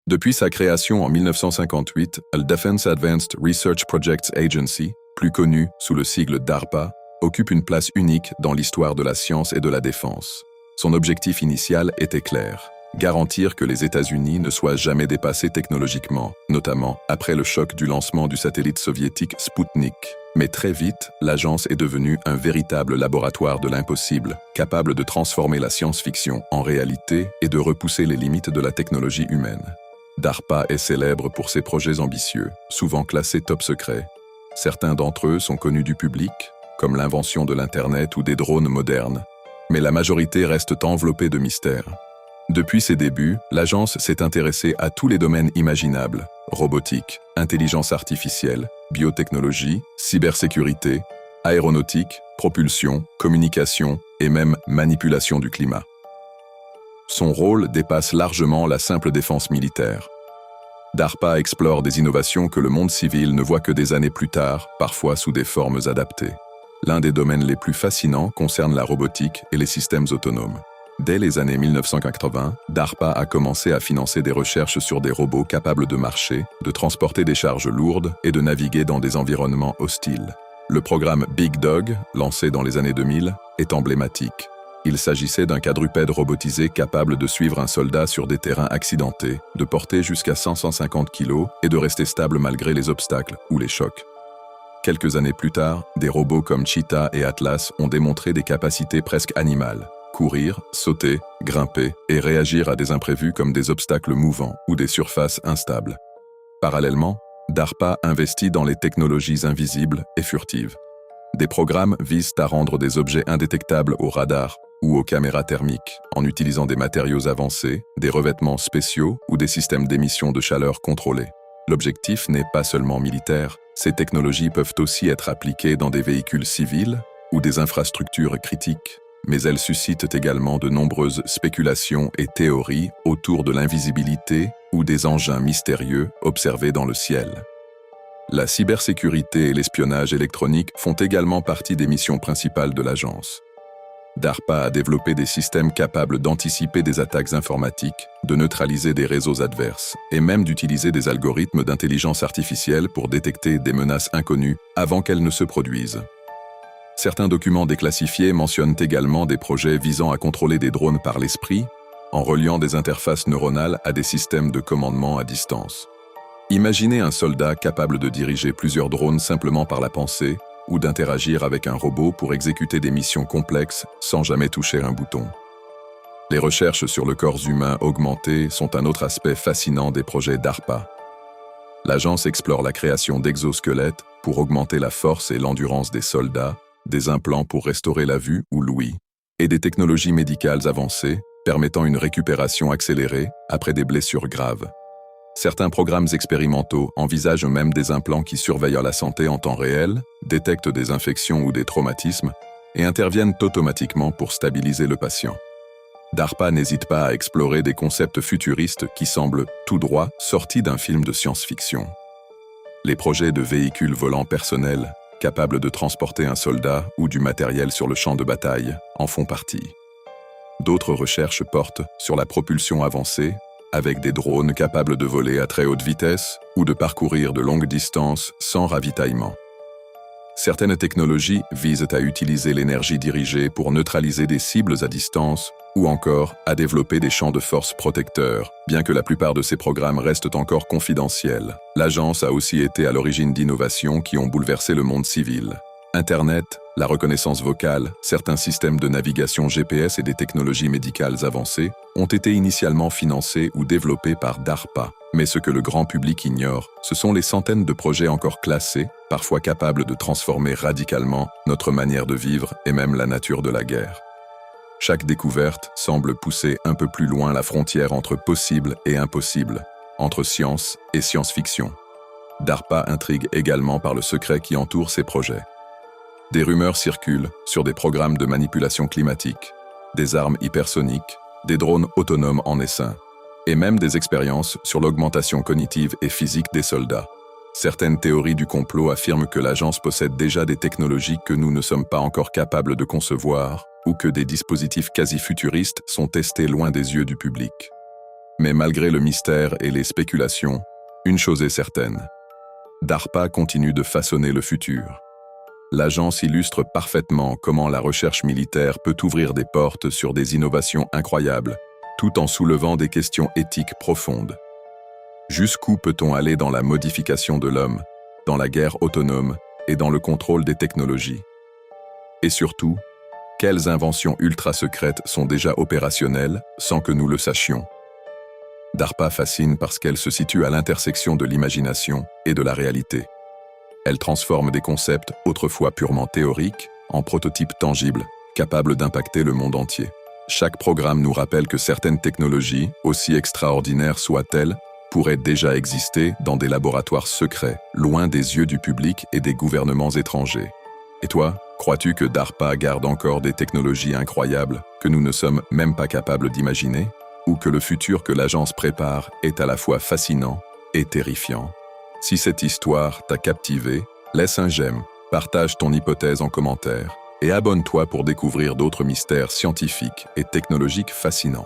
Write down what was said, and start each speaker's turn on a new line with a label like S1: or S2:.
S1: Depuis sa création en 1958, le Defense Advanced Research Projects Agency, plus connu sous le sigle DARPA, occupe une place unique dans l'histoire de la science et de la défense. Son objectif initial était clair: garantir que les États-Unis ne soient jamais dépassés technologiquement, notamment après le choc du lancement du satellite soviétique Sputnik. Mais très vite, l'agence est devenue un véritable laboratoire de l'impossible, capable de transformer la science-fiction en réalité et de repousser les limites de la technologie humaine. DARPA est célèbre pour ses projets ambitieux, souvent classés top secret. Certains d'entre eux sont connus du public, comme l'invention de l'Internet ou des drones modernes, mais la majorité reste enveloppée de mystères. Depuis ses débuts, l'agence s'est intéressée à tous les domaines imaginables: robotique, intelligence artificielle, biotechnologie, cybersécurité, aéronautique, propulsion, communication et même manipulation du climat. Son rôle dépasse largement la simple défense militaire. DARPA explore des innovations que le monde civil ne voit que des années plus tard, parfois sous des formes adaptées. L'un des domaines les plus fascinants concerne la robotique et les systèmes autonomes. Dès les années 1980, DARPA a commencé à financer des recherches sur des robots capables de marcher, de transporter des charges lourdes et de naviguer dans des environnements hostiles. Le programme Big Dog, lancé dans les années 2000, est emblématique. Il s'agissait d'un quadrupède robotisé capable de suivre un soldat sur des terrains accidentés, de porter jusqu'à 150 kg et de rester stable malgré les obstacles ou les chocs. Quelques années plus tard, des robots comme Cheetah et Atlas ont démontré des capacités presque animales: courir, sauter, grimper et réagir à des imprévus comme des obstacles mouvants ou des surfaces instables. Parallèlement, DARPA investit dans les technologies invisibles et furtives. Des programmes visent à rendre des objets indétectables aux radars ou aux caméras thermiques, en utilisant des matériaux avancés, des revêtements spéciaux ou des systèmes d'émission de chaleur contrôlés. L'objectif n'est pas seulement militaire, ces technologies peuvent aussi être appliquées dans des véhicules civils ou des infrastructures critiques, mais elles suscitent également de nombreuses spéculations et théories autour de l'invisibilité ou des engins mystérieux observés dans le ciel. La cybersécurité et l'espionnage électronique font également partie des missions principales de l'agence. DARPA a développé des systèmes capables d'anticiper des attaques informatiques, de neutraliser des réseaux adverses, et même d'utiliser des algorithmes d'intelligence artificielle pour détecter des menaces inconnues avant qu'elles ne se produisent. Certains documents déclassifiés mentionnent également des projets visant à contrôler des drones par l'esprit, en reliant des interfaces neuronales à des systèmes de commandement à distance. Imaginez un soldat capable de diriger plusieurs drones simplement par la pensée, ou d'interagir avec un robot pour exécuter des missions complexes sans jamais toucher un bouton. Les recherches sur le corps humain augmenté sont un autre aspect fascinant des projets DARPA. L'agence explore la création d'exosquelettes pour augmenter la force et l'endurance des soldats, des implants pour restaurer la vue ou l'ouïe, et des technologies médicales avancées permettant une récupération accélérée après des blessures graves. Certains programmes expérimentaux envisagent même des implants qui surveillent la santé en temps réel, détectent des infections ou des traumatismes et interviennent automatiquement pour stabiliser le patient. DARPA n'hésite pas à explorer des concepts futuristes qui semblent tout droit sortis d'un film de science-fiction. Les projets de véhicules volants personnels, capables de transporter un soldat ou du matériel sur le champ de bataille, en font partie. D'autres recherches portent sur la propulsion avancée, avec des drones capables de voler à très haute vitesse ou de parcourir de longues distances sans ravitaillement. Certaines technologies visent à utiliser l'énergie dirigée pour neutraliser des cibles à distance ou encore à développer des champs de force protecteurs, bien que la plupart de ces programmes restent encore confidentiels. L'agence a aussi été à l'origine d'innovations qui ont bouleversé le monde civil. Internet, la reconnaissance vocale, certains systèmes de navigation GPS et des technologies médicales avancées ont été initialement financés ou développés par DARPA. Mais ce que le grand public ignore, ce sont les centaines de projets encore classés, parfois capables de transformer radicalement notre manière de vivre et même la nature de la guerre. Chaque découverte semble pousser un peu plus loin la frontière entre possible et impossible, entre science et science-fiction. DARPA intrigue également par le secret qui entoure ces projets. Des rumeurs circulent sur des programmes de manipulation climatique, des armes hypersoniques, des drones autonomes en essaim, et même des expériences sur l'augmentation cognitive et physique des soldats. Certaines théories du complot affirment que l'agence possède déjà des technologies que nous ne sommes pas encore capables de concevoir, ou que des dispositifs quasi-futuristes sont testés loin des yeux du public. Mais malgré le mystère et les spéculations, une chose est certaine. DARPA continue de façonner le futur. L'agence illustre parfaitement comment la recherche militaire peut ouvrir des portes sur des innovations incroyables, tout en soulevant des questions éthiques profondes. Jusqu'où peut-on aller dans la modification de l'homme, dans la guerre autonome et dans le contrôle des technologies? Et surtout, quelles inventions ultra-secrètes sont déjà opérationnelles sans que nous le sachions? DARPA fascine parce qu'elle se situe à l'intersection de l'imagination et de la réalité. Elle transforme des concepts autrefois purement théoriques en prototypes tangibles, capables d'impacter le monde entier. Chaque programme nous rappelle que certaines technologies, aussi extraordinaires soient-elles, pourraient déjà exister dans des laboratoires secrets, loin des yeux du public et des gouvernements étrangers. Et toi, crois-tu que DARPA garde encore des technologies incroyables que nous ne sommes même pas capables d'imaginer? Ou que le futur que l'agence prépare est à la fois fascinant et terrifiant? Si cette histoire t'a captivé, laisse un j'aime, partage ton hypothèse en commentaire et abonne-toi pour découvrir d'autres mystères scientifiques et technologiques fascinants.